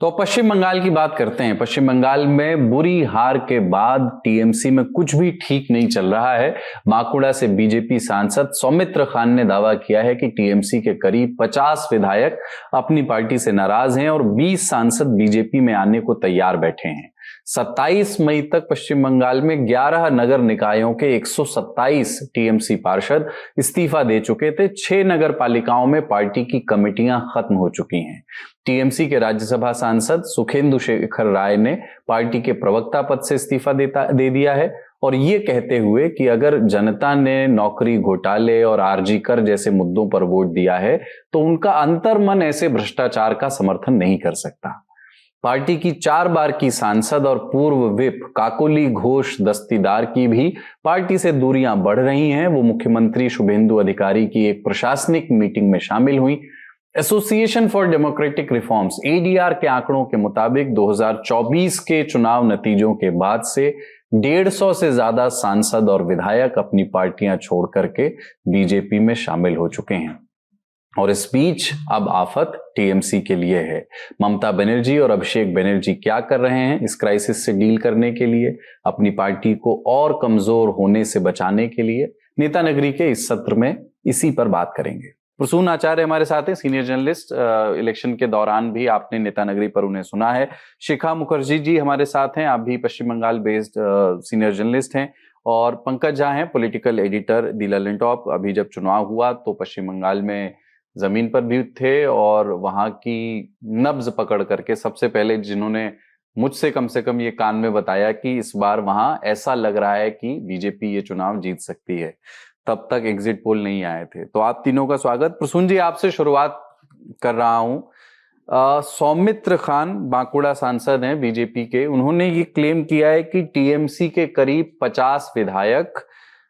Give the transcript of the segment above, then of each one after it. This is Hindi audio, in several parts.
तो पश्चिम बंगाल की बात करते हैं। पश्चिम बंगाल में बुरी हार के बाद टीएमसी में कुछ भी ठीक नहीं चल रहा है। बांकुड़ा से बीजेपी सांसद सौमित्र खान ने दावा किया है कि टीएमसी के करीब 50 विधायक अपनी पार्टी से नाराज हैं और 20 सांसद बीजेपी में आने को तैयार बैठे हैं। 27 मई तक पश्चिम बंगाल में 11 नगर निकायों के 127 टीएमसी पार्षद इस्तीफा दे चुके थे। 6 नगर पालिकाओं में पार्टी की कमेटियां खत्म हो चुकी हैं। टीएमसी के राज्यसभा सांसद सुखेंदु शेखर राय ने पार्टी के प्रवक्ता पद से इस्तीफा दे दिया है और ये कहते हुए कि अगर जनता ने नौकरी घोटाले और आरजी कर जैसे मुद्दों पर वोट दिया है तो उनका अंतर्मन ऐसे भ्रष्टाचार का समर्थन नहीं कर सकता। पार्टी की 4 बार की सांसद और पूर्व विप काकोली घोष दस्तीदार की भी पार्टी से दूरियां बढ़ रही हैं। वो मुख्यमंत्री शुभेंदु अधिकारी की एक प्रशासनिक मीटिंग में शामिल हुई। Association for democratic reforms ADR के आंकड़ों के मुताबिक 2024 के चुनाव नतीजों के बाद से 150 से ज्यादा सांसद और विधायक अपनी पार्टियां छोड़ करके बीजेपी में शामिल हो चुके हैं। और इस बीच अब आफत टीएमसी के लिए है। ममता बनर्जी और अभिषेक बनर्जी क्या कर रहे हैं इस क्राइसिस से डील करने के लिए, अपनी पार्टी को और कमजोर होने से बचाने के लिए? नेता नगरी के इस सत्र में इसी पर बात करेंगे। प्रसून आचार्य हमारे साथ हैं, सीनियर जर्नलिस्ट। इलेक्शन के दौरान भी आपने नेता नगरी पर उन्हें सुना है। शिखा मुखर्जी जी हमारे साथ हैं, आप भी पश्चिम बंगाल बेस्ड सीनियर जर्नलिस्ट हैं। और पंकज झा हैं, पॉलिटिकल एडिटर दी ललन टॉप। अभी जब चुनाव हुआ तो पश्चिम बंगाल में जमीन पर भी थे और वहां की नब्ज पकड़ करके सबसे पहले जिन्होंने मुझसे कम से कम ये कान में बताया कि इस बार वहां ऐसा लग रहा है कि बीजेपी ये चुनाव जीत सकती है, तब तक एग्जिट पोल नहीं आए थे। तो आप तीनों का स्वागत। प्रसून जी, आपसे शुरुआत कर रहा हूं। सौमित्र खान बांकुड़ा सांसद हैं बीजेपी के, उन्होंने ये क्लेम किया है कि टीएमसी के करीब 50 विधायक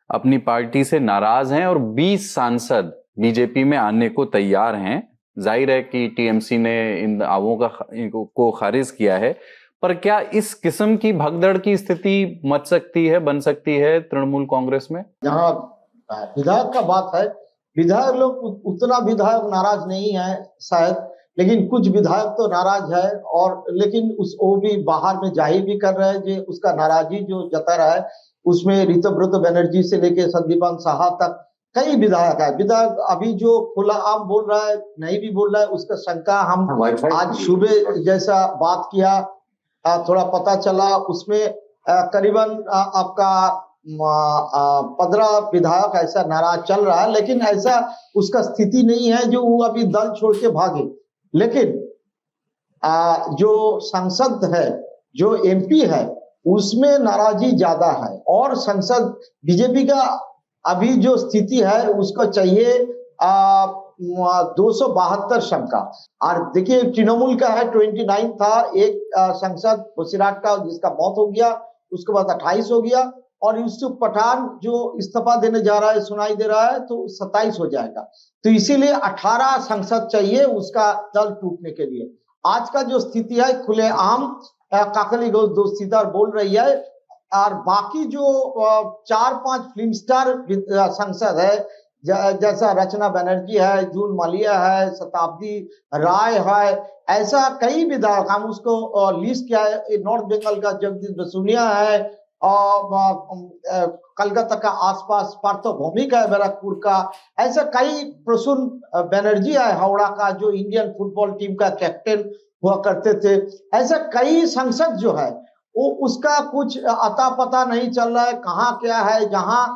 अपनी पार्टी से नाराज हैं और 20 सांसद बीजेपी में आने को तैयार हैं। जाहिर है कि टीएमसी ने इन दावों को खारिज किया है, पर क्या इस किस्म की भगदड़ की स्थिति बन सकती है तृणमूल कांग्रेस में? जहां विधायक का बात है, विधायक लोग उतना विधायक नाराज नहीं है शायद, लेकिन कुछ विधायक तो नाराज है। और लेकिन वो भी बाहर में जाहिर भी कर रहे हैं जो उसका नाराजगी जो जता रहा है। उसमें ऋतव्रत बनर्जी से लेके संदीपान साहा तक कई विधायक है। विधायक अभी जो खुला आम बोल रहा है, नहीं भी बोल रहा है, उसका शंका हम आज सुबह जैसा बात किया, थोड़ा पता चला, उसमें करीबन आपका 15 विधायक ऐसा नाराज चल रहा है। लेकिन ऐसा उसका स्थिति नहीं है जो वो अभी दल छोड़ के भागे। लेकिन जो संसद है, जो एमपी है, उसमें नाराजगी ज्यादा है। और संसद बीजेपी का अभी जो स्थिति है उसको चाहिए 272 संख्या। और देखिए तृणमूल का है 29 था, एक संसद बसीराट का जिसका मौत हो गया, उसके बाद 28 हो गया। और यूसुफ पठान जो इस्तीफा देने जा रहा है, सुनाई दे रहा है, तो 27 हो जाएगा। तो इसीलिए 18 संसद चाहिए उसका दल टूटने के लिए। आज का जो स्थिति है खुलेआम काकली घोष दस्तीदार बोल रही है। और बाकी जो 4-5 फिल्म स्टार संसद है, जैसा रचना बनर्जी है, जून मालिया है, शताब्दी राय है, ऐसा कई विधायक, हम उसको लिस्ट किया है। नॉर्थ बंगाल का जगदीश बसुनिया है, और कलकत्ता का आसपास पार्थो भौमिक है, बैरकपुर का, ऐसा कई। प्रसून बनर्जी है हावड़ा का, जो इंडियन फुटबॉल टीम का कैप्टन हुआ करते थे। ऐसा कई संसद जो है वो उसका कुछ अता पता नहीं चल रहा है, कहाँ क्या है। जहां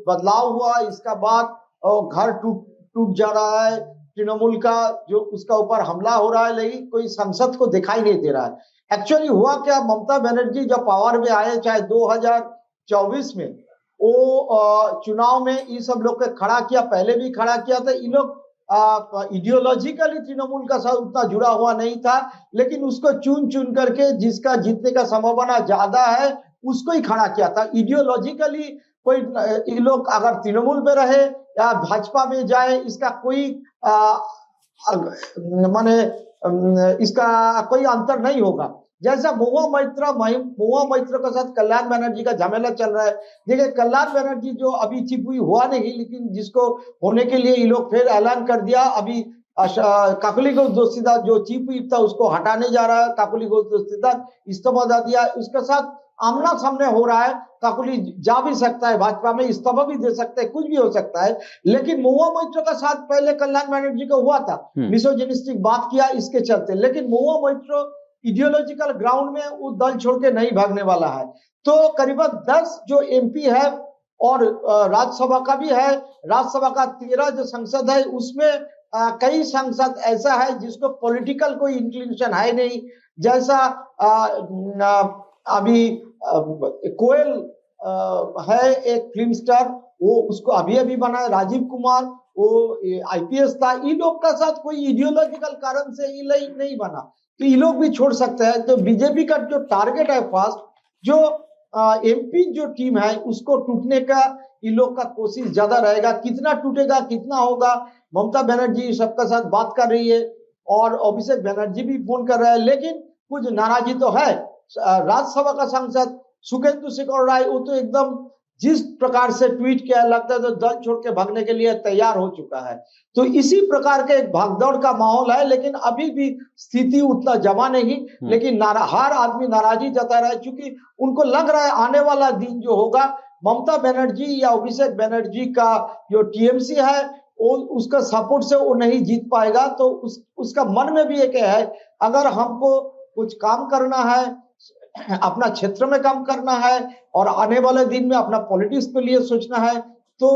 बदलाव हुआ इसका बाद घर टूट जा रहा है तृणमूल का, जो उसका ऊपर हमला हो रहा है, लेकिन कोई संसद को दिखाई नहीं दे रहा है। एक्चुअली हुआ क्या, ममता बनर्जी जब पावर में आए, चाहे 2024 में, वो चुनाव में ये सब लोग को खड़ा किया, पहले भी खड़ा किया था। ये लोग आइडियोलॉजिकली तृणमूल का साथ उतना जुड़ा हुआ नहीं था, लेकिन उसको चुन चुन करके जिसका जीतने का संभावना ज्यादा है उसको ही खड़ा किया था। आइडियोलॉजिकली कोई ये लोग अगर तृणमूल में रहे या भाजपा में जाए, इसका कोई माने इसका कोई अंतर नहीं होगा। जैसा महुआ मैत्र के साथ कल्याण बनर्जी का झमेला चल रहा है। देखिए कल्याण बनर्जी जो अभी चीफ हुआ नहीं, लेकिन जिसको होने के लिए ये लोग फिर ऐलान कर दिया। अभी काकुली घोष दस्तीदार जो चीफ व्हिप था उसको हटाने जा रहा है, काकुली घोष दस्तीदार इस्तीफा दे दिया, उसके साथ आमना सामने हो रहा है। काकुली जा भी सकता है भाजपा में, इस्तीफा भी दे सकता है, कुछ भी हो सकता है। लेकिन महुआ मोइत्रो का साथ पहले कल्याण बनर्जी को हुआ था, मिसोजिनिस्टिक बात किया इसके चलते, लेकिन महुआ मोइत्रो इडियोलॉजिकल ग्राउंड में वो दल छोड़ के नहीं भागने वाला है। तो करीबन 10 जो एमपी है और राज्यसभा का भी है, राज्यसभा का 13 जो संसद है उसमें कई सांसद ऐसा है जिसको पॉलिटिकल कोई इंक्लिनेशन है नहीं, जैसा अभी कोयल है एक फिल्म स्टार, वो उसको अभी अभी बना है, राजीव कुमार वो आईपीएस था। इन लोग का साथ कोई इडियोलॉजिकल कारण से ये नहीं बना, तो ये लोग भी छोड़ सकते हैं। तो बीजेपी का जो टारगेट है फर्स्ट, जो एमपी जो टीम है उसको टूटने का इन लोग का कोशिश ज्यादा रहेगा। कितना टूटेगा, कितना होगा, ममता बनर्जी सबका साथ बात कर रही है और अभिषेक बनर्जी भी फोन कर रहा है, लेकिन कुछ नाराजी तो है। राज्यसभा का सांसद सुखेंदु शेखर राय वो तो एकदम जिस प्रकार से ट्वीट किया लगता है तो दल छोड़ के भागने के लिए तैयार हो चुका है। तो इसी प्रकार के एक भागदौड़ का माहौल है, लेकिन अभी भी स्थिति उतना जमा नहीं, लेकिन हर आदमी नाराजी जता रहा है, क्योंकि उनको लग रहा है आने वाला दिन जो होगा ममता बनर्जी या अभिषेक बनर्जी का जो टीएमसी है वो उसका सपोर्ट से वो नहीं जीत पाएगा। तो उसका मन में भी एक है, अगर हमको कुछ काम करना है, अपना क्षेत्र में काम करना है और आने वाले दिन में अपना पॉलिटिक्स के लिए सोचना है, तो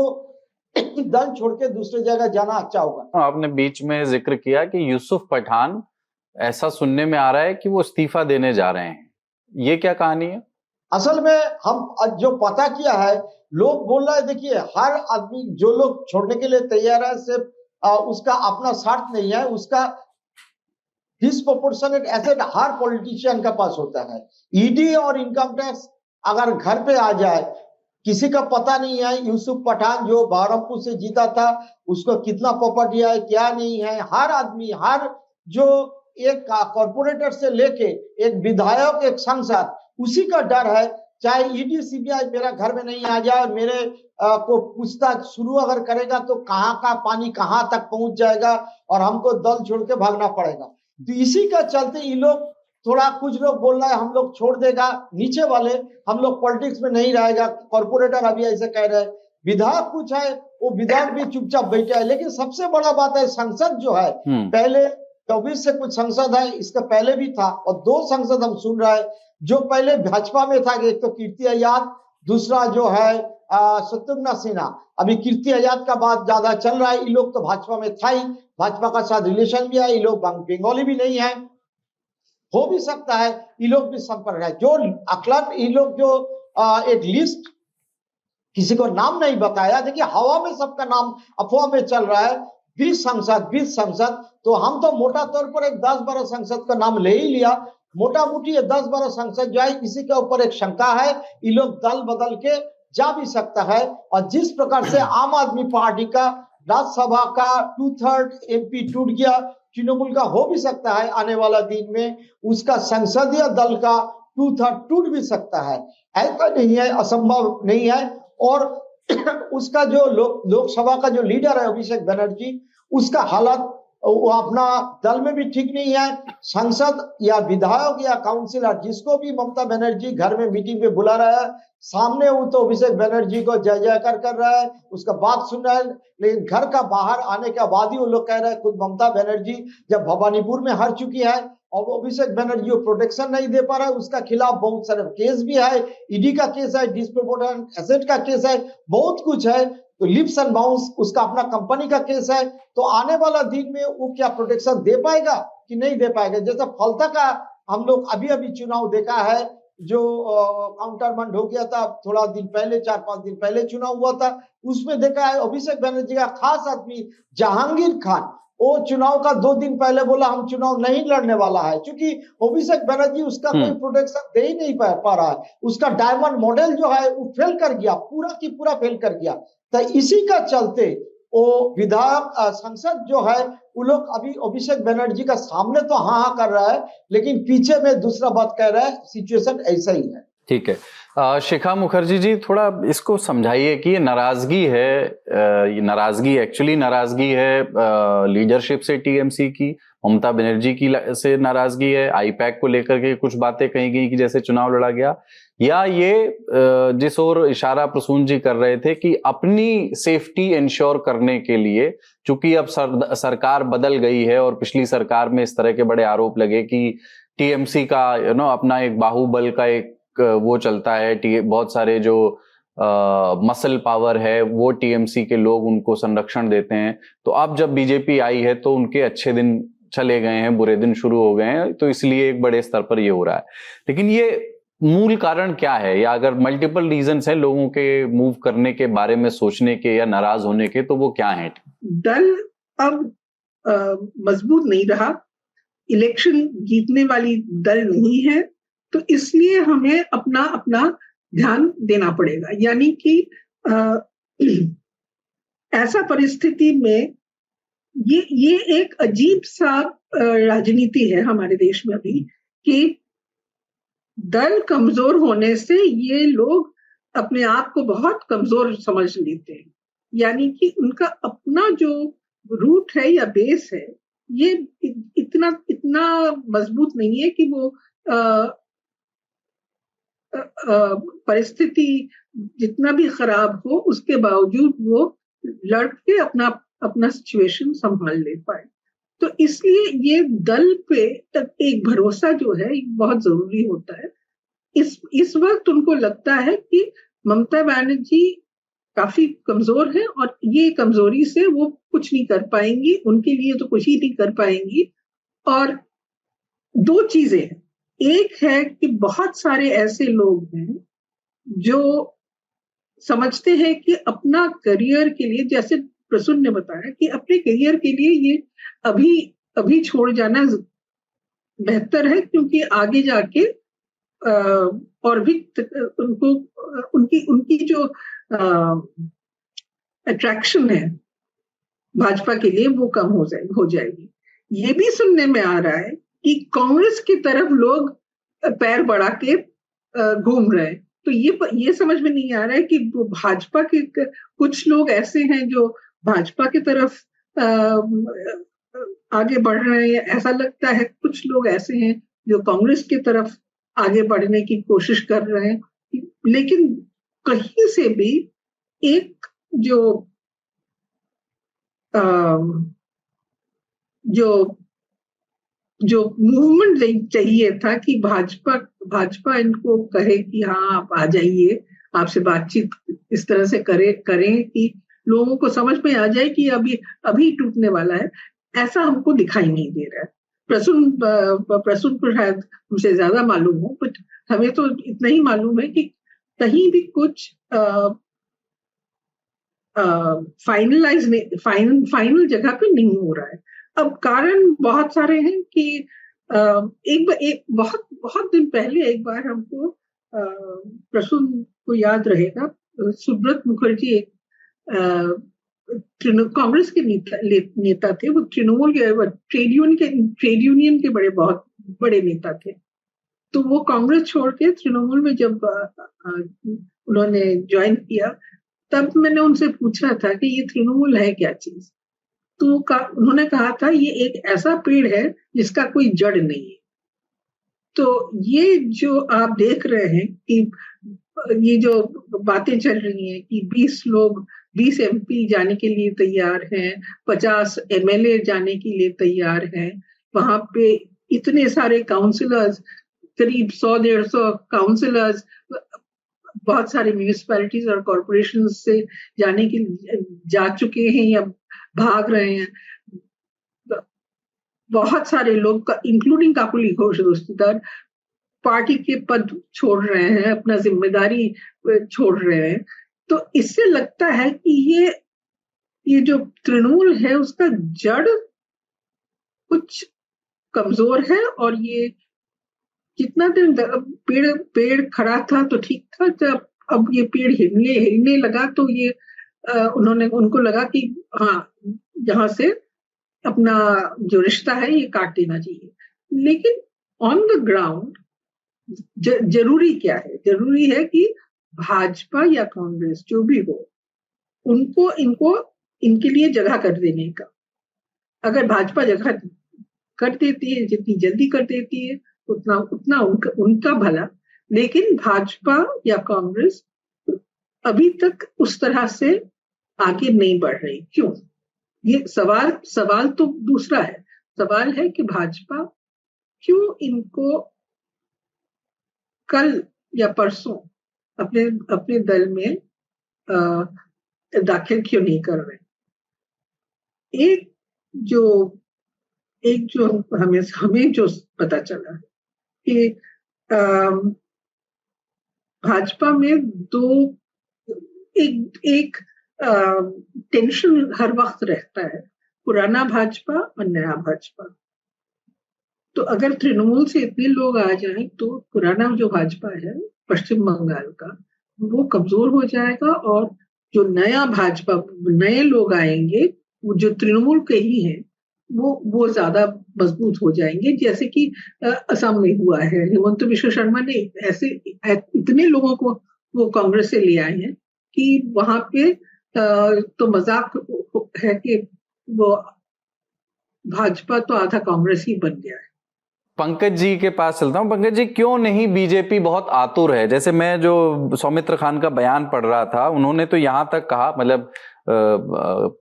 दल छोड़ के दूसरे जगह जाना अच्छा होगा। आपने बीच में जिक्र किया कि यूसुफ पठान, ऐसा सुनने में आ रहा है कि वो इस्तीफा देने जा रहे हैं, ये क्या कहानी है? असल में हम जो पता किया है, लोग बोल रहे हैं, देखिए हर आदमी जो लोग छोड़ने के लिए तैयार है, सिर्फ उसका अपना स्वार्थ नहीं है, उसका डिस्प्रोपोर्शनेट एसेट हर पॉलिटिशियन का पास होता है। ईडी और इनकम टैक्स अगर घर पे आ जाए, किसी का पता नहीं है यूसुफ पठान जो बहरमपुर से जीता था उसको कितना प्रॉपर्टी है, क्या नहीं है। हर आदमी, हर जो एक कॉर्पोरेटर से लेके एक विधायक, एक सांसद, उसी का डर है, चाहे ईडी सीबीआई मेरा घर में नहीं आ जाए, मेरे को पूछताछ शुरू अगर करेगा तो कहाँ का पानी कहाँ तक पहुंच जाएगा और हमको दल छोड़ के भागना पड़ेगा। तो इसी का चलते ये लोग थोड़ा, कुछ लोग बोल रहा है हम लोग छोड़ देगा, नीचे वाले हम लोग पॉलिटिक्स में नहीं रहेगा, कॉर्पोरेटर अभी ऐसे कह रहे हैं, विधायक कुछ है वो विधायक भी चुपचाप बैठा है। लेकिन सबसे बड़ा बात है संसद जो है, पहले 24 से कुछ संसद है, इसका पहले भी था, और 2 संसद हम सुन रहे हैं जो पहले भाजपा में था, एक तो कीर्ति आजाद, दूसरा जो है शत्रुघ्न सिन्हा। अभी कीर्ति आजाद का बात ज्यादा चल रहा है, ये लोग तो भाजपा में था ही, भाजपा का साथ रिलेशन भी है, ये लोग बंगाली भी नहीं है, हो भी सकता है ये लोग भी संपर्क है। जो अकलत ये लोग जो एक लिस्ट, किसी को नाम नहीं बताया, देखिए हवा में सबका नाम अफवाह में चल रहा है, 20 संसद, तो हम तो मोटा तौर पर एक 10-12 संसद का नाम ले ही लिया, मोटा मोटी 10-12 संसद जो है, इसी के ऊपर एक शंका है, ये लोग दल बदल के जा भी सकता है। और जिस प्रकार से आम आदमी पार्टी का राज्यसभा का 2/3 एमपी टूट गया, तृणमूल का हो भी सकता है आने वाला दिन में उसका संसदीय दल का 2/3 टूट भी सकता है, ऐसा नहीं है, असंभव नहीं है। और उसका जो लोकसभा का जो लीडर है अभिषेक बनर्जी, उसका हालत वो अपना दल में भी ठीक नहीं है। सांसद या विधायक या काउंसिलर जिसको भी ममता बनर्जी घर में मीटिंग पे बुला रहा है, सामने वो तो अभिषेक बनर्जी को जय जयकार कर रहा है, उसका बात सुन रहा है, लेकिन घर का बाहर आने के बाद ही वो लोग कह रहे हैं, खुद ममता बनर्जी जब भवानीपुर में हार चुकी है और वो अभिषेक बनर्जी को प्रोटेक्शन नहीं दे पा रहा है, उसका खिलाफ बहुत सारे केस भी है, ईडी का केस है, डिस्प्रोपोर्शनेट एसेट का केस है, बहुत कुछ है, तो लिप्स एंड बाउंस उसका अपना कंपनी का केस है। तो आने वाला दिन में वो क्या प्रोटेक्शन दे पाएगा कि नहीं दे पाएगा। जैसा फलता का हम लोग अभी अभी चुनाव देखा है, जो काउंटरमंड हो गया था थोड़ा दिन पहले, 4-5 दिन पहले चुनाव हुआ था, उसमें देखा है अभिषेक बनर्जी का खास आदमी जहांगीर खान, वो चुनाव का 2 दिन पहले बोला हम चुनाव नहीं लड़ने वाला है, क्योंकि अभिषेक बनर्जी उसका कोई प्रोटेक्शन दे ही नहीं पा रहा है, उसका डायमंड मॉडल जो है वो फेल कर गया, पूरा की पूरा फेल कर गया। तो इसी का चलते वो विधायक संसद जो है वो लोग अभी अभिषेक बनर्जी का सामने तो हाँ कर रहा है, लेकिन पीछे में दूसरा बात कह रहा है, सिचुएशन ऐसा ही है। ठीक है। शिखा मुखर्जी जी, थोड़ा इसको समझाइए कि ये नाराजगी है, ये नाराजगी एक्चुअली नाराजगी है लीडरशिप से टीएमसी की, ममता बनर्जी की से नाराजगी है, आईपैक को लेकर के कुछ बातें कही गई कि जैसे चुनाव लड़ा गया, या ये जिस ओर इशारा प्रसून जी कर रहे थे कि अपनी सेफ्टी इंश्योर करने के लिए, चूंकि अब सरकार बदल गई है और पिछली सरकार में इस तरह के बड़े आरोप लगे कि टीएमसी का अपना एक बाहुबल का एक वो चलता है, बहुत सारे जो मसल पावर है वो टीएमसी के लोग उनको संरक्षण देते हैं। तो अब जब बीजेपी आई है तो उनके अच्छे दिन चले गए हैं, बुरे दिन शुरू हो गए हैं, तो इसलिए एक बड़े स्तर पर ये हो रहा है। लेकिन ये मूल कारण क्या है, या अगर मल्टीपल रीजंस हैं लोगों के मूव करने के बारे में सोचने के या नाराज होने के, तो वो क्या है? दल अब मजबूत नहीं रहा, इलेक्शन जीतने वाली दल नहीं है, तो इसलिए हमें अपना अपना ध्यान देना पड़ेगा। यानी कि ऐसा परिस्थिति में ये एक अजीब सा राजनीति है हमारे देश में अभी, कि दल कमजोर होने से ये लोग अपने आप को बहुत कमजोर समझ लेते हैं। यानी कि उनका अपना जो रूट है या बेस है, ये इतना मजबूत नहीं है कि वो परिस्थिति जितना भी खराब हो उसके बावजूद वो लड़ के अपना सिचुएशन संभाल ले पाए। तो इसलिए ये दल पे एक भरोसा जो है बहुत जरूरी होता है। इस वक्त उनको लगता है कि ममता बनर्जी काफी कमजोर है और ये कमजोरी से वो कुछ नहीं कर पाएंगी, उनके लिए तो कुछ ही नहीं कर पाएंगी। और दो चीजें हैं, एक है कि बहुत सारे ऐसे लोग हैं जो समझते हैं कि अपना करियर के लिए, जैसे प्रसून ने बताया कि अपने करियर के लिए ये अभी छोड़ जाना बेहतर है, क्योंकि आगे जाके और भी उनको उनकी जो अट्रैक्शन है भाजपा के लिए वो कम हो जाएगी। ये भी सुनने में आ रहा है कि कांग्रेस की तरफ लोग पैर बढ़ा के घूम रहे हैं। तो ये समझ में नहीं आ रहा है कि भाजपा के कुछ लोग ऐसे हैं जो भाजपा की तरफ आगे बढ़ रहे हैं, ऐसा लगता है कुछ लोग ऐसे हैं जो कांग्रेस की तरफ आगे बढ़ने की कोशिश कर रहे हैं। लेकिन कहीं से भी एक जो मूवमेंट चाहिए था कि भाजपा इनको कहे कि हाँ आप आ जाइए, आपसे बातचीत इस तरह से करें कि लोगों को समझ में आ जाए कि अभी टूटने वाला है, ऐसा हमको दिखाई नहीं दे रहा है। प्रसून को शायद मुझे ज्यादा मालूम हो, बट हमें तो इतना ही मालूम है कि कहीं भी कुछ फाइनल जगह पे नहीं हो रहा है। अब कारण बहुत सारे हैं कि एक बहुत दिन पहले एक बार हमको प्रसून को याद रहेगा, सुब्रत मुखर्जी कांग्रेस के नेता थे, वो तृणमूल के ट्रेड यूनियन के बहुत बड़े नेता थे। तो वो कांग्रेस छोड़ के तृणमूल में जब उन्होंने ज्वाइन किया, तब मैंने उनसे पूछा था कि ये तृणमूल है क्या चीज। तो उन्होंने कहा था ये एक ऐसा पेड़ है जिसका कोई जड़ नहीं है। तो ये जो आप देख रहे हैं कि ये जो बातें चल रही हैं कि 20 एमपी जाने के लिए तैयार हैं, 50 एमएलए जाने के लिए तैयार हैं, वहां पे इतने सारे काउंसिलर्स, करीब 100-150 काउंसिलर्स बहुत सारे म्यूनिसिपैलिटीज और कॉरपोरेशन से जा चुके हैं या भाग रहे हैं। बहुत सारे लोग इंक्लूडिंग काकुली घोष दस्तीदार पार्टी के पद छोड़ रहे हैं, अपना जिम्मेदारी छोड़ रहे हैं। तो इससे लगता है कि ये जो तृणमूल है उसका जड़ कुछ कमजोर है, और ये जितना दिन पेड़ खड़ा था तो ठीक था, जब अब ये पेड़ हिलने लगा तो ये उनको लगा कि हाँ यहाँ से अपना जो रिश्ता है ये काट देना चाहिए। लेकिन ऑन द ग्राउंड जरूरी क्या है? जरूरी है कि भाजपा या कांग्रेस जो भी हो, इनको इनके लिए जगह कर देने का। अगर भाजपा जगह कर देती है, जितनी जल्दी कर देती है उतना उनका भला। लेकिन भाजपा या कांग्रेस अभी तक उस तरह से आगे नहीं बढ़ रही। क्यों? ये सवाल तो दूसरा है। सवाल है कि भाजपा क्यों इनको कल या परसों अपने दल में दाखिल क्यों नहीं कर रहे? एक जो हमें जो पता चला कि भाजपा में एक टेंशन हर वक्त रहता है, पुराना भाजपा और नया भाजपा। तो अगर तृणमूल से इतने लोग आ जाएं तो पुराना जो भाजपा है पश्चिम बंगाल का, वो कमजोर हो जाएगा, और जो नया भाजपा, नए लोग आएंगे वो जो तृणमूल के ही हैं, वो ज्यादा मजबूत हो जाएंगे। जैसे कि असम में हुआ है, हिमंत बिश्व शर्मा ने ऐसे इतने लोगों को वो कांग्रेस से ले आए हैं कि वहां पे तो मजाक है कि वो भाजपा तो आधा कांग्रेस ही बन गया है। पंकज जी के पास चलता हूं। पंकज जी, क्यों नहीं बीजेपी बहुत आतुर है? जैसे मैं जो सौमित्र खान का बयान पढ़ रहा था, उन्होंने तो यहां तक कहा, मतलब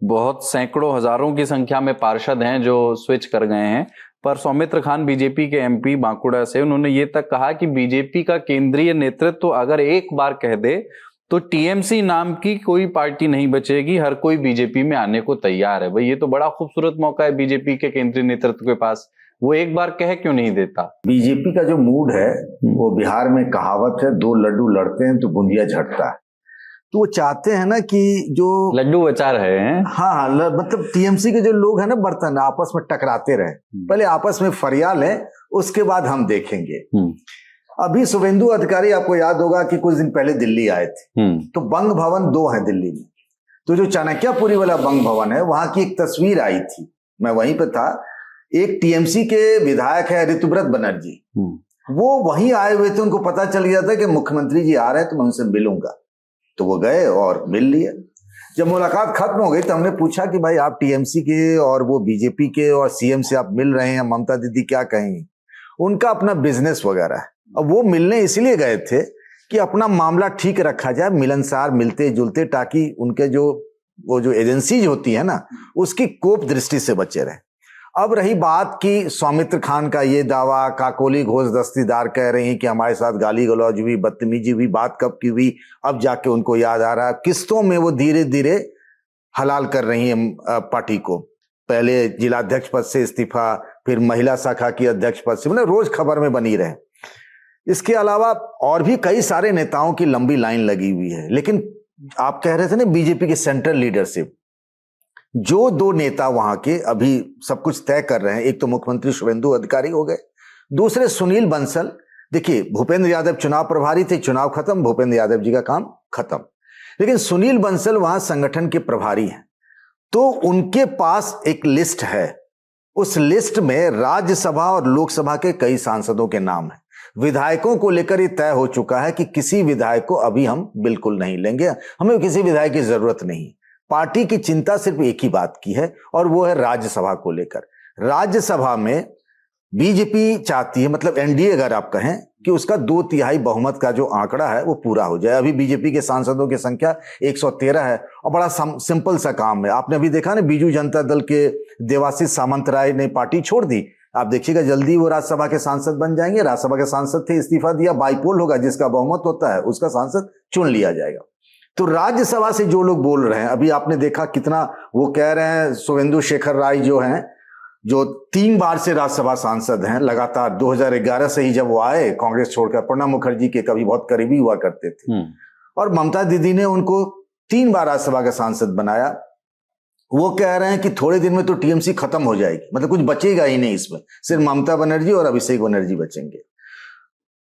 बहुत सैकड़ों हजारों की संख्या में पार्षद हैं जो स्विच कर गए हैं, पर सौमित्र खान बीजेपी के एमपी बांकुड़ा से, उन्होंने ये तक कहा कि बीजेपी का केंद्रीय नेतृत्व अगर एक बार कह दे तो टीएमसी नाम की कोई पार्टी नहीं बचेगी, हर कोई बीजेपी में आने को तैयार है। भाई, ये तो बड़ा खूबसूरत मौका है बीजेपी के केंद्रीय नेतृत्व के पास, वो एक बार कह क्यों नहीं देता? बीजेपी का जो मूड है, वो बिहार में कहावत है, दो लड्डू लड़ते हैं तो बूंदिया झड़ता है। तो वो चाहते हैं ना कि जो लड्डू अचार है, हाँ, मतलब टीएमसी के जो लोग हैं ना, बर्तन आपस में टकराते रहे, पहले आपस में फरिया लें, उसके बाद हम देखेंगे। अभी शुभेंदु अधिकारी, आपको याद होगा कि कुछ दिन पहले दिल्ली आए थे, तो बंग भवन 2 है दिल्ली में। तो जो चाणक्यपुरी वाला बंग भवन है, वहां की एक तस्वीर आई थी, मैं वहीं पे था। एक टीएमसी के विधायक है ऋतुव्रत बनर्जी, वो वहीं आए हुए थे। उनको पता चल गया था कि मुख्यमंत्री जी आ रहे हैं, तो मैं उनसे मिलूंगा। तो वो गए और मिल लिए। जब मुलाकात खत्म हो गई तो हमने पूछा कि भाई, आप टीएमसी के और वो बीजेपी के और सीएम से आप मिल रहे हैं, ममता दीदी क्या कहेंगी? उनका अपना बिजनेस वगैरह है। अब वो मिलने इसलिए गए थे कि अपना मामला ठीक रखा जाए, मिलनसार, मिलते जुलते, ताकि उनके वो जो एजेंसीज होती है ना, उसकी कोप दृष्टि से बचे रहे। अब रही बात कि सौमित्र खान का ये दावा, काकोली घोष दस्तीदार कह रही हैं कि हमारे साथ गाली गलौज हुई, बदतमीजी हुई, बात कब की हुई, अब जाके उनको याद आ रहा है। किस्तों में वो धीरे धीरे हलाल कर रही हैं पार्टी को। पहले जिलाध्यक्ष पद से इस्तीफा, फिर महिला शाखा की अध्यक्ष पद से, मतलब रोज खबर में बनी रहे। इसके अलावा और भी कई सारे नेताओं की लंबी लाइन लगी हुई है। लेकिन आप कह रहे थे ना, बीजेपी की सेंट्रल लीडरशिप, जो 2 नेता वहां के अभी सब कुछ तय कर रहे हैं, एक तो मुख्यमंत्री शुभेंदु अधिकारी हो गए, दूसरे सुनील बंसल। देखिए, भूपेंद्र यादव चुनाव प्रभारी थे, चुनाव खत्म, भूपेंद्र यादव जी का काम खत्म, लेकिन सुनील बंसल वहां संगठन के प्रभारी हैं। तो उनके पास एक लिस्ट है, उस लिस्ट में राज्यसभा और लोकसभा के कई सांसदों के नाम है। विधायकों को लेकर ये तय हो चुका है कि किसी विधायक को अभी हम बिल्कुल नहीं लेंगे, हमें किसी विधायक की जरूरत नहीं। पार्टी की चिंता सिर्फ एक ही बात की है, और वो है राज्यसभा को लेकर। राज्यसभा में बीजेपी चाहती है, मतलब एनडीए अगर आप कहें, कि उसका 2/3 बहुमत का जो आंकड़ा है वो पूरा हो जाए। अभी बीजेपी के सांसदों की संख्या 113 है, और बड़ा सिंपल सा काम है। आपने अभी देखा ना, बीजू जनता दल के देवाशीष सामंत राय ने पार्टी छोड़ दी। आप देखिएगा जल्दी वो राज्यसभा के सांसद बन जाएंगे। राज्यसभा के सांसद थे, इस्तीफा दिया, बाईपोल होगा, जिसका बहुमत होता है उसका सांसद चुन लिया जाएगा। तो राज्यसभा से जो लोग बोल रहे हैं, अभी आपने देखा कितना वो कह रहे हैं, शुभेंदु शेखर राय जो हैं, जो 3 बार से राज्यसभा सांसद हैं लगातार, 2011 से ही जब वो आए कांग्रेस छोड़कर, प्रणब मुखर्जी के कभी बहुत करीबी हुआ करते थे, और ममता दीदी ने उनको 3 बार राज्यसभा का सांसद बनाया। वो कह रहे हैं कि थोड़े दिन में तो टीएमसी खत्म हो जाएगी, मतलब कुछ बचेगा ही नहीं, इसमें सिर्फ ममता बनर्जी और अभिषेक बनर्जी बचेंगे।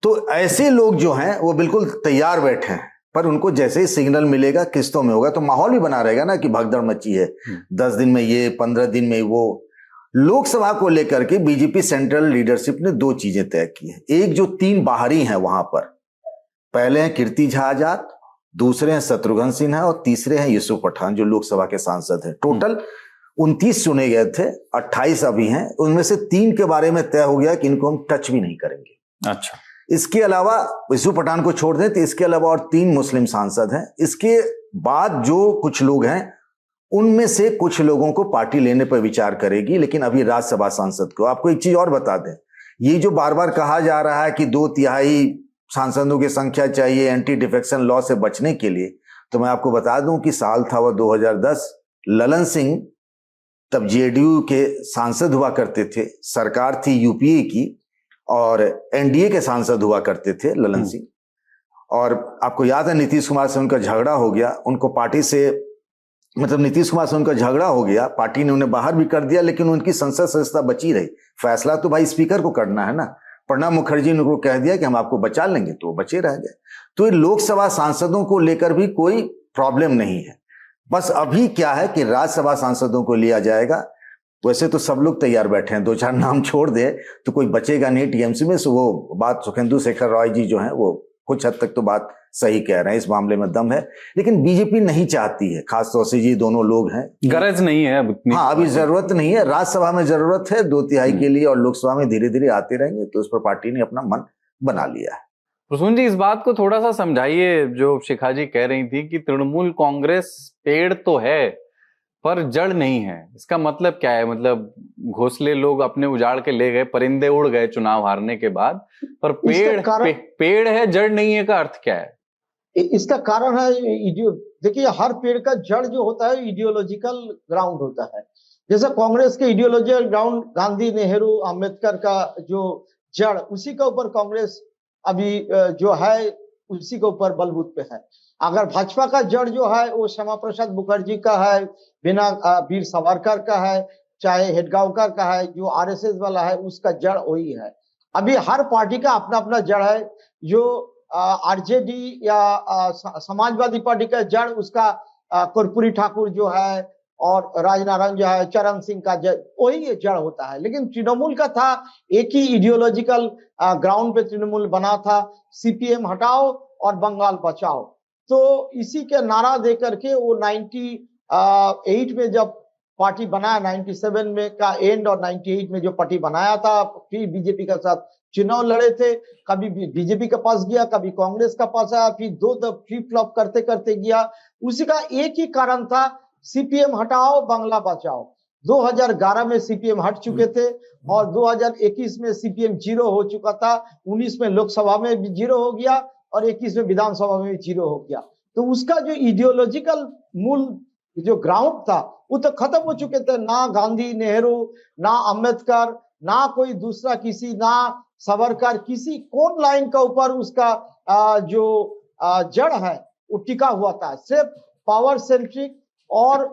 तो ऐसे लोग जो हैं वो बिल्कुल तैयार बैठे हैं, पर उनको जैसे ही सिग्नल मिलेगा, किस्तों में होगा, तो माहौल भी बना रहेगा ना कि भगदड़ मची है, 10 दिन में ये, 15 दिन में वो। लोकसभा को लेकर के बीजेपी सेंट्रल लीडरशिप ने दो चीजें तय की है। एक, जो 3 बाहरी हैं वहां पर, पहले हैं कीर्ति झा आजाद, दूसरे हैं शत्रुघ्न सिन्हा और तीसरे हैं यूसुफ पठान जो लोकसभा के सांसद हैं। टोटल 29 चुने गए थे, 28 अभी हैं। उनमें से 3 के बारे में तय हो गया कि इनको हम टच भी नहीं करेंगे। अच्छा, इसके अलावा यूसुफ पठान को छोड़ दें तो इसके अलावा और 3 मुस्लिम सांसद हैं। इसके बाद जो कुछ लोग हैं उनमें से कुछ लोगों को पार्टी लेने पर विचार करेगी, लेकिन अभी राज्यसभा सांसद को। आपको एक चीज और बता दें, ये जो बार बार कहा जा रहा है कि 2/3 सांसदों की संख्या चाहिए एंटी डिफेक्शन लॉ से बचने के लिए, तो मैं आपको बता दूं कि साल था वह 2010, ललन सिंह तब जेडीयू के सांसद हुआ करते थे, सरकार थी यूपीए की और एनडीए के सांसद हुआ करते थे ललन सिंह। और आपको याद है नीतीश कुमार से उनका झगड़ा हो गया, उनको पार्टी से, मतलब नीतीश कुमार से उनका झगड़ा हो गया, पार्टी ने उन्हें बाहर भी कर दिया, लेकिन उनकी संसद सदस्यता बची रही। फैसला तो भाई स्पीकर को करना है ना। प्रणब मुखर्जी ने उनको कह दिया कि हम आपको बचा लेंगे, तो वो बचे रह गए। तो ये लोकसभा सांसदों को लेकर भी कोई प्रॉब्लम नहीं है। बस अभी क्या है कि राज्यसभा सांसदों को लिया जाएगा। वैसे तो सब लोग तैयार बैठे हैं, 2-4 नाम छोड़ दे तो कोई बचेगा नहीं टीएमसी में। सो वो बात सुखेंदु शेखर रॉय जी जो हैं वो कुछ हद तक तो बात सही कह रहे हैं, इस मामले में दम है। लेकिन बीजेपी नहीं चाहती है, खासतौर से जी दोनों लोग हैं, गरज नहीं है अब। हाँ, अभी जरूरत नहीं है। राज्यसभा में जरूरत है 2/3 के लिए, और लोकसभा में धीरे धीरे आते रहेंगे। तो उस पर पार्टी ने अपना मन बना लिया है। प्रसून जी, इस बात को थोड़ा सा समझाइए। जो शिखा जी कह रही थी कि तृणमूल कांग्रेस पेड़ तो है पर जड़ नहीं है, इसका मतलब क्या है? मतलब घोंसले लोग अपने उजाड़ के ले गए, परिंदे उड़ गए चुनाव हारने के बाद, पर पेड़ है जड़ नहीं है का अर्थ क्या है? इसका कारण है देखिए, हर पेड़ का जड़ जो होता है इडियोलॉजिकल ग्राउंड होता है। जैसे कांग्रेस के इडियोलॉजिकल ग्राउंड गांधी, नेहरू, अंबेडकर का जो जड़, उसी के ऊपर कांग्रेस अभी जो है उसी के ऊपर बलबूत पे है। अगर भाजपा का जड़ जो है वो श्यामा प्रसाद मुखर्जी का है, बिना वीर सावरकर का है, चाहे हेडगांवकर का है, जो आरएसएस वाला है उसका जड़ वही है। अभी हर पार्टी का अपना अपना जड़ है। जो आरजेडी या समाजवादी पार्टी का जड़ उसका कर्पूरी ठाकुर जो है और राजनारायण जो है, चरण सिंह का जड़ वही जड़ होता है। लेकिन तृणमूल का था एक ही इडियोलॉजिकल ग्राउंड पे तृणमूल बना था, सीपीएम हटाओ और बंगाल बचाओ। तो इसी के नारा दे करके वो 98 में जब पार्टी बनाया, 97 में का एंड और 98 में जो पार्टी बनाया था, फिर बीजेपी के साथ चुनाव लड़े थे। कभी बीजेपी के पास गया, कभी कांग्रेस का पास आया, फिर 2 दफा फ्लिप फ्लॉप करते करते गया। उसी का एक ही कारण था, सीपीएम हटाओ बंगला बचाओ। 2011 में सीपीएम हट चुके थे और 2021 में सीपीएम 0 हो चुका था। 19 में लोकसभा में भी 0 हो गया और 21 में विधानसभा में भी 0 हो गया। तो उसका जो इडियोलॉजिकल मूल जो ग्राउंड था वो तो खत्म हो चुके थे। ना गांधी, नेहरू, ना अंबेडकर, ना कोई दूसरा किसी, ना सावरकर, किसी कोन लाइन का ऊपर उसका जो जड़ है वो टिका हुआ था, सिर्फ पावर सेंट्रिक। और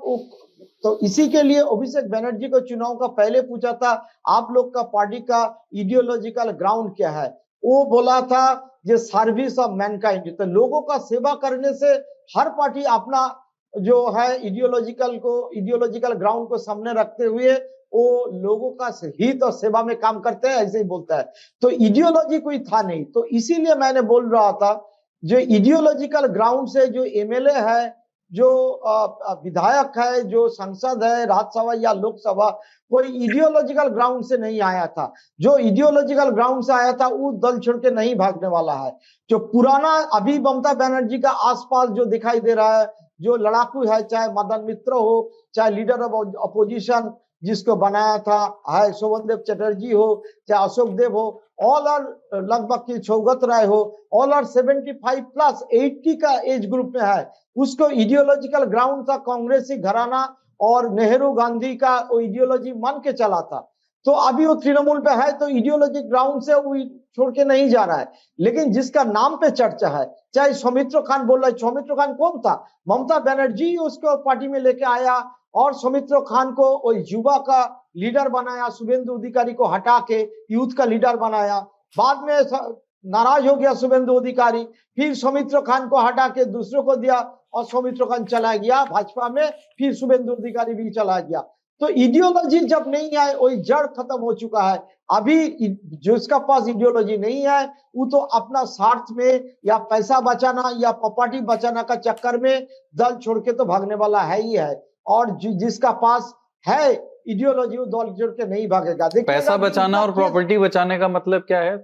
तो इसी के लिए अभिषेक बनर्जी को चुनाव का पहले पूछा था, आप लोग का पार्टी का इडियोलॉजिकल ग्राउंड क्या है? वो बोला था ये सर्विस ऑफ मैनकाइंड। तो लोगों का सेवा करने से हर पार्टी अपना जो है इडियोलॉजिकल ग्राउंड को सामने रखते हुए वो लोगों का हित और सेवा में काम करते हैं, ऐसे ही बोलता है। तो इडियोलॉजी कोई था नहीं। तो इसीलिए मैंने बोल रहा था, जो इडियोलॉजिकल ग्राउंड से जो एमएलए है, जो विधायक है, जो सांसद है राज्यसभा या लोकसभा, कोई इडियोलॉजिकल ग्राउंड से नहीं आया था। जो इडियोलॉजिकल ग्राउंड से आया था वो दल छोड़ के नहीं भागने वाला है। जो पुराना अभी ममता बनर्जी का आसपास जो दिखाई दे रहा है, जो लड़ाकू है, चाहे मदन मित्र हो, चाहे लीडर ऑफ अपोजिशन जिसको बनाया था है शोभन देव चटर्जी हो, चाहे अशोक देव हो, ऑल आर लगभग की सौगत राय हो, ऑल आर 75+ 80 का एज ग्रुप में है। उसको इडियोलॉजिकल ग्राउंड था कांग्रेसी घराना और नेहरू गांधी का वो इडियोलॉजी मान के चला था। तो अभी वो तृणमूल पे है तो इडियोलॉजी ग्राउंड से वो छोड़ के नहीं जा रहा है। लेकिन जिसका नाम पे चर्चा है, चाहे सौमित्र खान बोल रहा है, सौमित्र खान कौन था? ममता बनर्जी उसको पार्टी में लेके आया और सौमित्र खान को वो युवा का लीडर बनाया, शुभेंदु अधिकारी को हटा के यूथ का लीडर बनाया। बाद में नाराज हो गया शुभेंदु अधिकारी, फिर सौमित्र खान को हटा के दूसरों को दिया और सौमित्र खान चला गया भाजपा में, फिर शुभेंदु अधिकारी भी चला गया। तो इडियोलॉजी जब नहीं आए वही जड़ खत्म हो चुका है। अभी जिसका पास इडियोलॉजी नहीं है वो तो अपना स्वार्थ में या पैसा बचाना या प्रॉपर्टी बचाना का चक्कर में दल छोड़ के तो भागने वाला है ही है। और जिसका पास है इडियोलॉजी वो दल छोड़ के नहीं भागेगा। पैसा बचाना और प्रॉपर्टी बचाने का मतलब क्या है?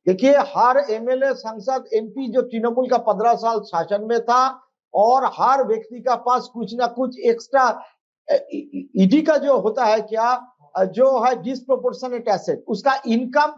देखिए, हर एमएलए, सांसद, एमपी जो तृणमूल का 15 साल शासन में था और हर व्यक्ति का पास कुछ ना कुछ एक्स्ट्रा ईडी का जो होता है क्या, जो है डिस्प्रोपोर्शनेट एसेट, उसका इनकम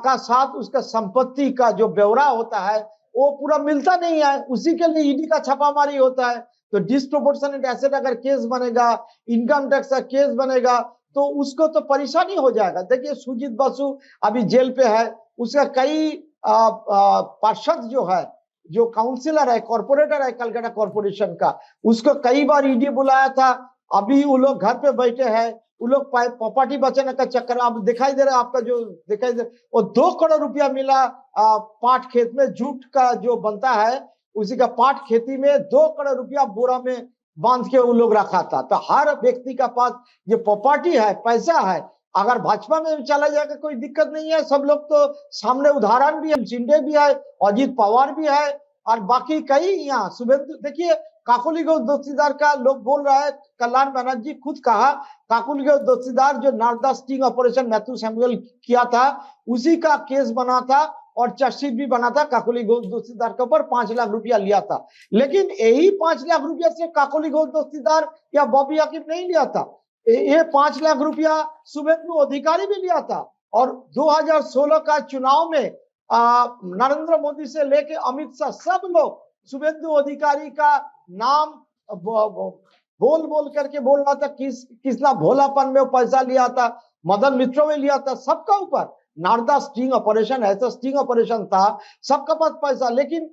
का साथ उसका संपत्ति का जो ब्यौरा होता है वो पूरा मिलता नहीं है, उसी के लिए ईडी का छापामारी होता है। तो डिस्प्रोपोर्शनेट एसेट अगर केस बनेगा, इनकम टैक्स का केस बनेगा तो उसको तो परेशानी हो जाएगा। देखिए, सुजीत बसु अभी जेल पे है, उसका कई पार्षद जो है, जो काउंसिलर है, कॉर्पोरेटर है कलकत्ता कॉर्पोरेशन का, उसको कई बार ईडी बुलाया था। अभी वो लोग घर पे बैठे हैं, वो लोग प्रॉपर्टी बचाने का चक्कर। अब दिखाई दे रहा है आपका, जो दिखाई दे, वो 2 करोड़ रुपया मिला पाट खेत में, जूट का जो बनता है उसी का पाट खेती में 2 करोड़ रुपया बोरा में बांध के वो लोग रखा था। तो हर व्यक्ति का पास ये प्रॉपर्टी है, पैसा है। अगर भाजपा में चला जाएगा कोई दिक्कत नहीं है, सब लोग तो सामने उदाहरण भी है, शिंदे भी है, अजीत पवार भी है और बाकी कई यहाँ शुभेंदु। देखिए, काकोली घोष दस्तीदार का लोग बोल रहा है, कल्याण बनर्जी खुद कहा काकोली घोष दस्तीदार जो Narada sting operation Matthew Samuel किया था उसी का केस बना था और चार्जशीट भी बना था। काकोली घोष दस्तीदार के ऊपर 5 लाख रुपया लिया था, लेकिन यही 5 लाख रुपया से काकोली घोष दस्तीदार या बॉबी आकिब नहीं लिया था, ये 5 लाख रुपया शुभेंदु अधिकारी भी लिया था। और 2016 का चुनाव में नरेंद्र मोदी से लेके अमित शाह सब लोग शुभेंदु अधिकारी का नाम बोल बोल करके बोल रहा था, किसना भोलापन में वो पैसा लिया था, मदन मित्रों में लिया था, सबका ऊपर नारदा स्टिंग ऑपरेशन, ऐसा स्टिंग ऑपरेशन था, सबका पास पैसा। लेकिन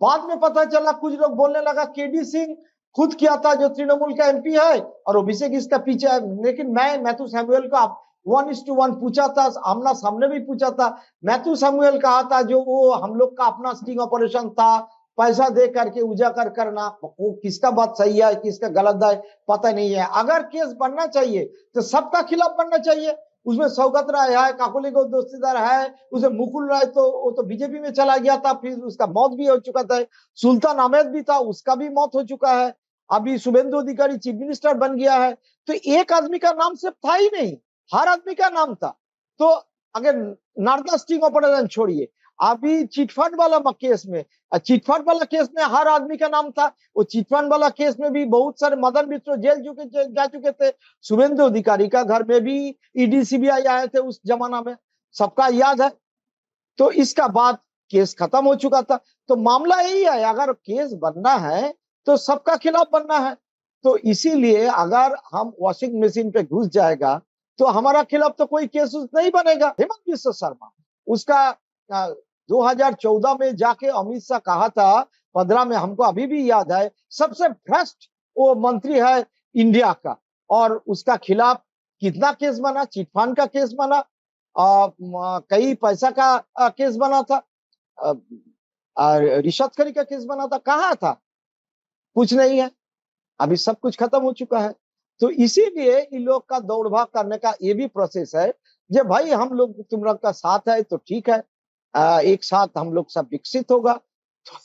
बाद में पता चला, कुछ लोग बोलने लगा केडी सिंह खुद किया था जो तृणमूल का एमपी है और अभिषेक इसका पीछे है। लेकिन मैं मैथ्यू सैमुअल का 1:1 पूछा था, आमना सामने भी पूछा था। मैथ्यू सैमुअल कहा था जो वो हम लोग का अपना स्टिंग ऑपरेशन था, पैसा दे करके उजागर करना। वो किसका बात सही है किसका गलत है पता नहीं है। अगर केस बनना चाहिए तो सबका खिलाफ बनना चाहिए। उसमें सौगत राय है, काकोली घोष दस्तीदार है, उसे मुकुल राय तो वो तो बीजेपी में चला गया था, फिर उसका मौत भी हो चुका था। सुल्तान अहमद भी था, उसका भी मौत हो चुका है। अभी शुभेंदु अधिकारी चीफ मिनिस्टर बन गया है। तो एक आदमी का नाम सिर्फ था ही नहीं, हर आदमी का नाम था। तो अगर नारदा स्टिंग ऑपरेशन छोड़िए, अभी चिटफंड वाला केस में, चिटफंड वाला केस में हर आदमी का नाम था। वो चिटफंड वाला केस में भी बहुत सारे मदन मित्र जेल जा चुके थे। शुभेंदु अधिकारी का घर में भी ईडी सीबीआई आए थे उस जमाना में, सबका याद है। तो इसका बाद केस खत्म हो चुका था। तो मामला यही है, अगर केस बनना है तो सबका खिलाफ बनना है। तो इसीलिए अगर हम वॉशिंग मशीन पे घुस जाएगा तो हमारा खिलाफ तो कोई केस नहीं बनेगा। हेमंत बिस्व शर्मा, उसका 2014 में जाके अमित शाह कहा था, 15 में, हमको अभी भी याद है, सबसे भ्रष्ट वो मंत्री है इंडिया का, और उसका खिलाफ कितना केस बना, चिटफंड का केस बना, कई पैसा का केस बना था, रिश्वतखोरी का केस बना था। कहाँ था? कुछ नहीं है। अभी सब कुछ खत्म हो चुका है। तो इसीलिए इन लोग का दौड़ भाग करने का ये भी प्रोसेस है, जे भाई हम लोग तुम लोग का साथ है तो ठीक है, एक साथ हम लोग सब विकसित होगा।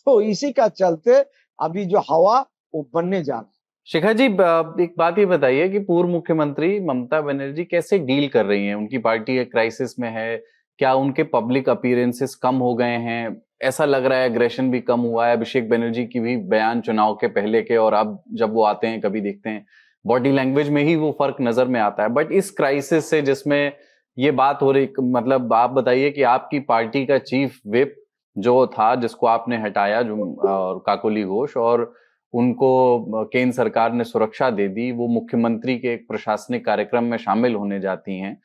तो इसी का चलते अभी जो हवा वो बनने जा रहा है। शिखा जी, एक बात ये बताइए कि पूर्व मुख्यमंत्री ममता बनर्जी कैसे डील कर रही हैं? उनकी पार्टी एक क्राइसिस में है, क्या उनके पब्लिक अपीयरेंसेस कम हो गए हैं? ऐसा लग रहा है एग्रेशन भी कम हुआ है। अभिषेक बनर्जी की भी बयान चुनाव के पहले के और अब जब वो आते हैं, कभी देखते हैं बॉडी लैंग्वेज में ही वो फर्क नजर में आता है। बट इस क्राइसिस से जिसमें ये बात हो रही, मतलब आप बताइए कि आपकी पार्टी का चीफ व्हिप जो था, जिसको आपने हटाया, जो और काकोली घोष, और उनको केंद्र सरकार ने सुरक्षा दे दी, वो मुख्यमंत्री के एक प्रशासनिक कार्यक्रम में शामिल होने जाती हैं।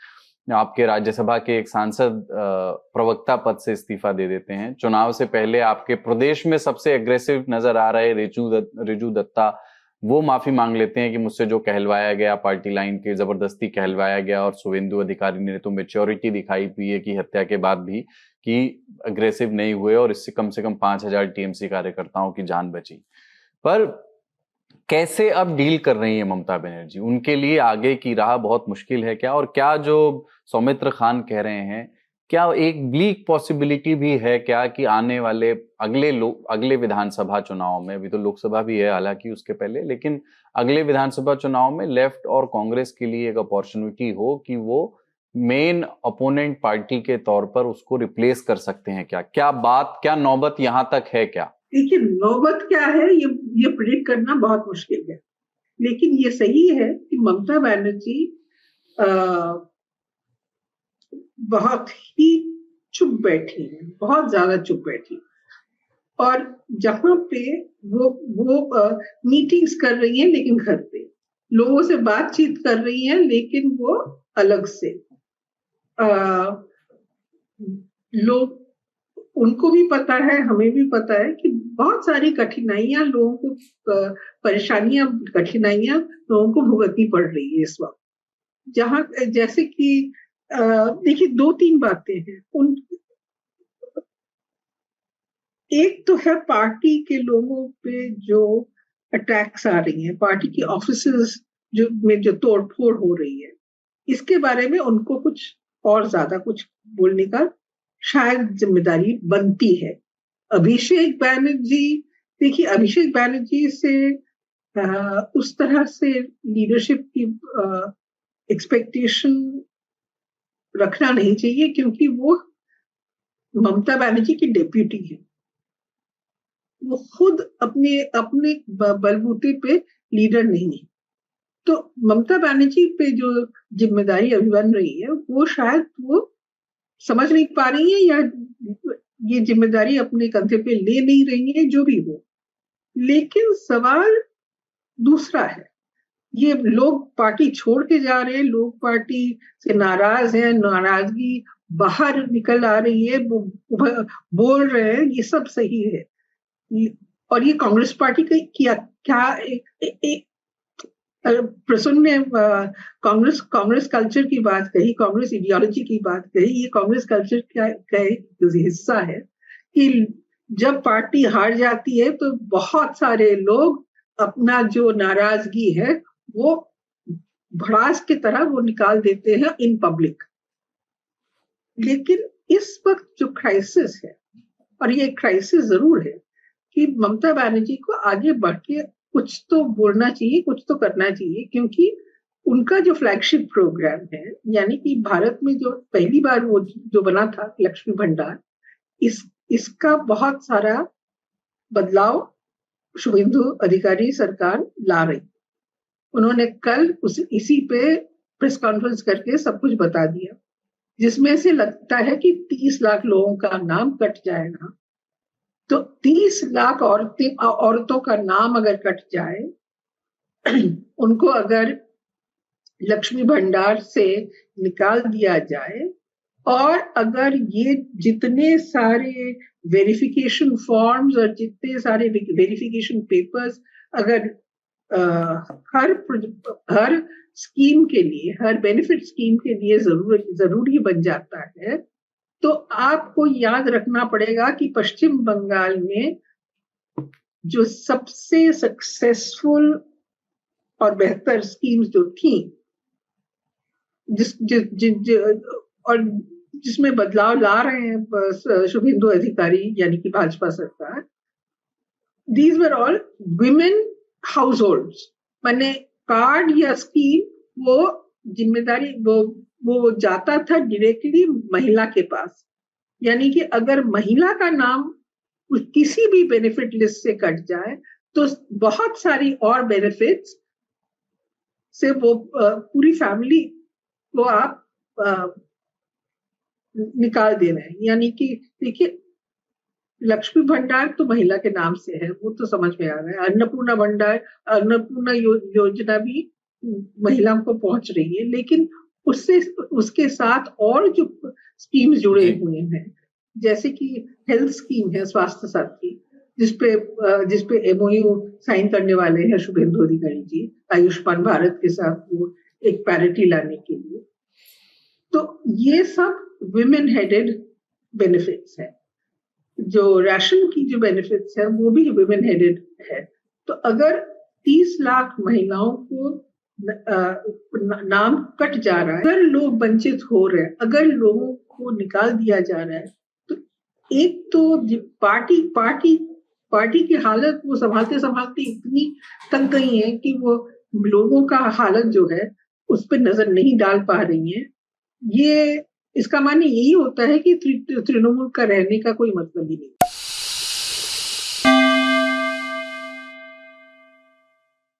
आपके राज्यसभा के एक सांसद प्रवक्ता पद से इस्तीफा दे देते हैं। चुनाव से पहले आपके प्रदेश में सबसे एग्रेसिव नजर आ रहे रिजू दत्ता, वो माफी मांग लेते हैं कि मुझसे जो कहलवाया गया, पार्टी लाइन के जबरदस्ती कहलवाया गया, और शुभेंदु अधिकारी ने तो मेच्योरिटी दिखाई पीए की हत्या के बाद भी कि अग्रेसिव नहीं हुए, और इससे कम से कम 5,000 टीएमसी कार्यकर्ताओं की जान बची। पर कैसे अब डील कर रही है ममता बनर्जी? उनके लिए आगे की राह बहुत मुश्किल है क्या? और क्या जो सौमित्र खान कह रहे हैं, क्या एक ब्लीक पॉसिबिलिटी भी है क्या कि आने वाले अगले विधानसभा चुनाव में, अभी तो लोकसभा भी है हालांकि उसके पहले, लेकिन अगले विधानसभा चुनाव में लेफ्ट और कांग्रेस के लिए एक अपॉर्चुनिटी हो कि वो मेन अपोनेंट पार्टी के तौर पर उसको रिप्लेस कर सकते हैं क्या? क्या नौबत यहां तक है क्या? देखिए, नौबत क्या है ये प्रेडिक्ट करना बहुत मुश्किल है, लेकिन ये सही है कि ममता बनर्जी बहुत ही चुप बैठी है, बहुत ज्यादा चुप बैठी, और जहां पे वो मीटिंग्स कर रही हैं लेकिन घर पे, लोगों से बातचीत कर रही हैं लेकिन वो अलग से, लोग, उनको भी पता है, हमें भी पता है कि बहुत सारी कठिनाइयां लोगों को, कठिनाइयां लोगों को भुगतनी पड़ रही है इस वक्त। जहां जैसे कि देखिए, 2-3 बातें हैं। एक तो है पार्टी के लोगों पे जो अटैक्स आ रही हैं, पार्टी की ऑफिसेज जो तोड़फोड़ हो रही है, इसके बारे में उनको कुछ और ज्यादा कुछ बोलने का शायद जिम्मेदारी बनती है। अभिषेक बैनर्जी, देखिए, अभिषेक बैनर्जी से उस तरह से लीडरशिप की एक्सपेक्टेशन रखना नहीं चाहिए, क्योंकि वो ममता बनर्जी की डेप्यूटी है। वो खुद अपने बलबूते पे लीडर नहीं है। तो ममता बनर्जी पे जो जिम्मेदारी अभी बन रही है, वो शायद वो समझ नहीं पा रही है, या ये जिम्मेदारी अपने कंधे पे ले नहीं रही है, जो भी हो। लेकिन सवाल दूसरा है, ये लोग पार्टी छोड़ के जा रहे हैं, लोग पार्टी से नाराज हैं, नाराजगी बाहर निकल आ रही है, बोल रहे हैं, ये सब सही है। और ये कांग्रेस पार्टी का क्या प्रसून ने कांग्रेस कल्चर की बात कही, कांग्रेस इडियोलॉजी की बात कही। ये कांग्रेस कल्चर का एक हिस्सा है कि जब पार्टी हार जाती है तो बहुत सारे लोग अपना जो नाराजगी है वो भड़ास की तरह वो निकाल देते हैं इन पब्लिक। लेकिन इस वक्त जो क्राइसिस है, और ये क्राइसिस जरूर है, कि ममता बनर्जी को आगे बढ़ के कुछ तो बोलना चाहिए, कुछ तो करना चाहिए, क्योंकि उनका जो फ्लैगशिप प्रोग्राम है, यानी कि भारत में जो पहली बार वो जो बना था लक्ष्मी भंडार, इसका बहुत सारा बदलाव शुभेंदु अधिकारी सरकार ला रही। उन्होंने कल इसी पे प्रेस कॉन्फ्रेंस करके सब कुछ बता दिया, जिसमें से लगता है कि 30 लाख लोगों का नाम कट जाएगा। तो 30 लाख औरतों का नाम अगर कट जाए, उनको अगर लक्ष्मी भंडार से निकाल दिया जाए, और अगर ये जितने सारे वेरिफिकेशन फॉर्म्स और जितने सारे वेरिफिकेशन पेपर्स अगर हर स्कीम के लिए, हर बेनिफिट स्कीम के लिए जरूरी बन जाता है, तो आपको याद रखना पड़ेगा कि पश्चिम बंगाल में जो सबसे सक्सेसफुल और बेहतर स्कीम्स जो थी, और जिसमें बदलाव ला रहे हैं शुभेंदु अधिकारी यानी कि भाजपा सरकार, these were all women households. माने कार्ड या स्कीम वो जिम्मेदारी वो जाता था डायरेक्टली महिला के पास, यानी कि अगर महिला का नाम किसी भी बेनिफिट लिस्ट से कट जाए तो बहुत सारी और बेनिफिट्स से वो पूरी फैमिली को आप निकाल दे रहे हैं। यानी कि देखिए, लक्ष्मी भंडार तो महिला के नाम से है, वो तो समझ में आ रहा है। अन्नपूर्णा योजना भी महिलाओं को पहुंच रही है, लेकिन उसके साथ और जो स्कीम्स जुड़े हुए हैं, जैसे कि हेल्थ स्कीम है स्वास्थ्य साथी, जिसपे एमओयू साइन करने वाले हैं शुभेंदु अधिकारी जी, आयुष्मान भारत के साथ वो एक पैरिटी लाने के लिए। तो ये सब विमेन हेडेड बेनिफिट्स है। जो राशन की जो बेनिफिट्स है वो भी विमेन हेडेड है। तो अगर 30 लाख महिलाओं को नाम कट जा रहा है, अगर लोग वंचित हो रहे हैं, अगर लोगों को निकाल दिया जा रहा है, तो एक तो पार्टी की हालत वो संभालते संभालते इतनी तंग गई है कि वो लोगों का हालत जो है उस पर नजर नहीं डाल पा रही है। ये इसका माने यही होता है कि तृणमूल का रहने का कोई मतलब ही नहीं।